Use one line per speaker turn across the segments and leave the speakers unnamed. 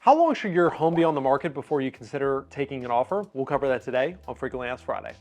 How long should your home be on the market before you consider taking an offer? We'll cover that today on Frequently Asked Friday.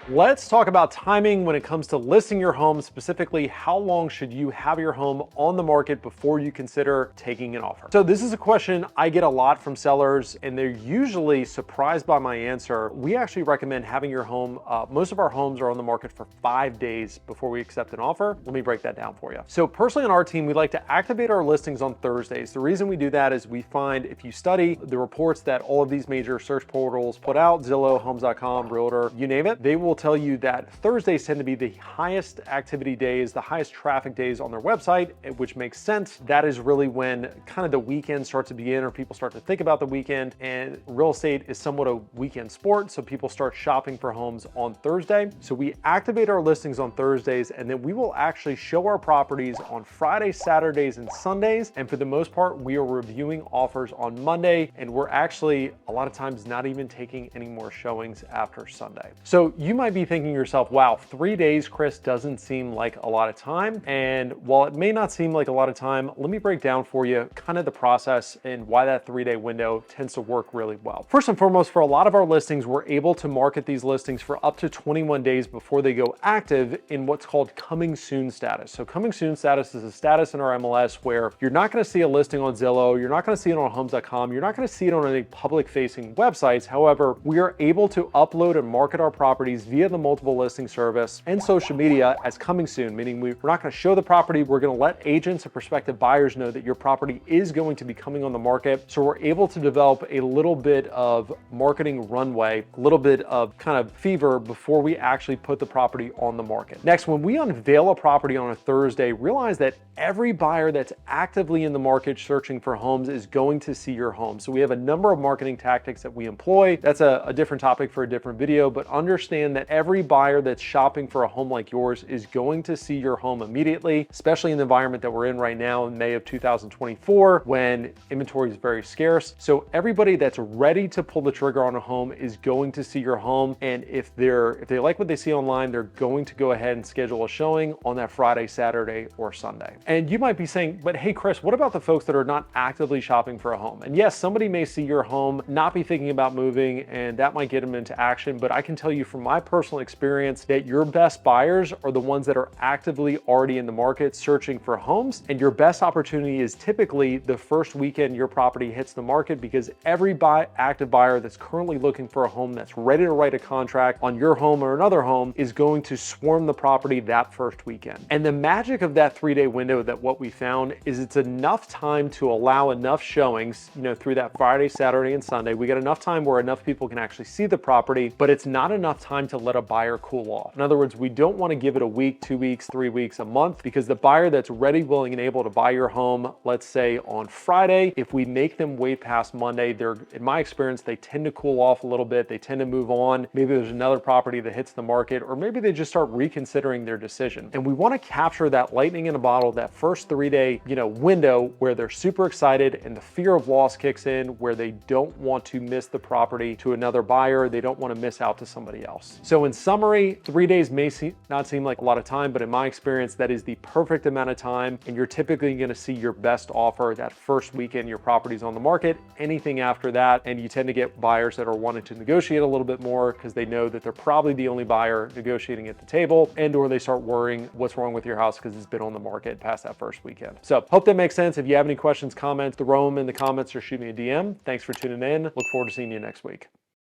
Let's talk about timing when it comes to listing your home. Specifically, how long should you have your home on the market before you consider taking an offer? So this is a question I get a lot from sellers, and they're usually surprised by my answer. We actually recommend having your home, most of our homes are on the market for 5 days before we accept an offer. Let me break that down for you. So personally on our team, we like to activate our listings on Thursdays. The reason we do that is we find, if you study the reports that all of these major search portals put out, Zillow, Homes.com, Realtor, you name it, they will tell you that Thursdays tend to be the highest activity days, the highest traffic days on their website, which makes sense. That is really when kind of the weekend starts to begin, or people start to think about the weekend, and real estate is somewhat a weekend sport, so people start shopping for homes on Thursday. So we activate our listings on Thursdays, and then we will actually show our properties on Fridays, Saturdays, and Sundays. And for the most part, we are reviewing offers on Monday, and we're actually a lot of times not even taking any more showings after Sunday. So you might be thinking to yourself, wow, 3 days, Chris, doesn't seem like a lot of time. And while it may not seem like a lot of time, let me break down for you kind of the process and why that 3-day window tends to work really well. First and foremost, for a lot of our listings, we're able to market these listings for up to 21 days before they go active in what's called coming soon status. So coming soon status is a status in our MLS where you're not going to see a listing on Zillow, you're not going to see it on Homes.com, you're not going to see it on any public facing websites. However, we are able to upload and market our properties via the multiple listing service and social media as coming soon, meaning we're not going to show the property. We're going to let agents and prospective buyers know that your property is going to be coming on the market. So we're able to develop a little bit of marketing runway, a little bit of kind of fever before we actually put the property on the market. Next, when we unveil a property on a Thursday, realize that every buyer that's actively in the market searching for homes is going to see your home. So we have a number of marketing tactics that we employ. That's a different topic for a different video, but understand that every buyer that's shopping for a home like yours is going to see your home immediately, especially in the environment that we're in right now in May of 2024, when inventory is very scarce. So everybody that's ready to pull the trigger on a home is going to see your home. And if they like what they see online, they're going to go ahead and schedule a showing on that Friday, Saturday, or Sunday. And you might be saying, but hey, Chris, what about the folks that are not actively shopping for a home? And yes, somebody may see your home, not be thinking about moving, and that might get them into action. But I can tell you from my personal experience that your best buyers are the ones that are actively already in the market searching for homes. And your best opportunity is typically the first weekend your property hits the market, because every active buyer that's currently looking for a home that's ready to write a contract on your home or another home is going to swarm the property that first weekend. And the magic of that 3-day window, that what we found is it's enough time to allow enough showings, through that Friday, Saturday, and Sunday. We get enough time where enough people can actually see the property, but it's not enough time to let a buyer cool off. In other words, we don't want to give it a week, 2 weeks, 3 weeks, a month, because the buyer that's ready, willing, and able to buy your home, let's say on Friday, if we make them wait past Monday, in my experience, they tend to cool off a little bit. They tend to move on. Maybe there's another property that hits the market, or maybe they just start reconsidering their decision. And we want to capture that lightning in a bottle, that first 3-day, window where they're super excited and the fear of loss kicks in, where they don't want to miss the property to another buyer. They don't want to miss out to somebody else. So in summary, 3 days may not seem like a lot of time, but in my experience, that is the perfect amount of time. And you're typically going to see your best offer that first weekend your property's on the market. Anything after that, and you tend to get buyers that are wanting to negotiate a little bit more because they know that they're probably the only buyer negotiating at the table, and or they start worrying what's wrong with your house because it's been on the market past that first weekend. So hope that makes sense. If you have any questions, comments, throw them in the comments or shoot me a DM. Thanks for tuning in. Look forward to seeing you next week.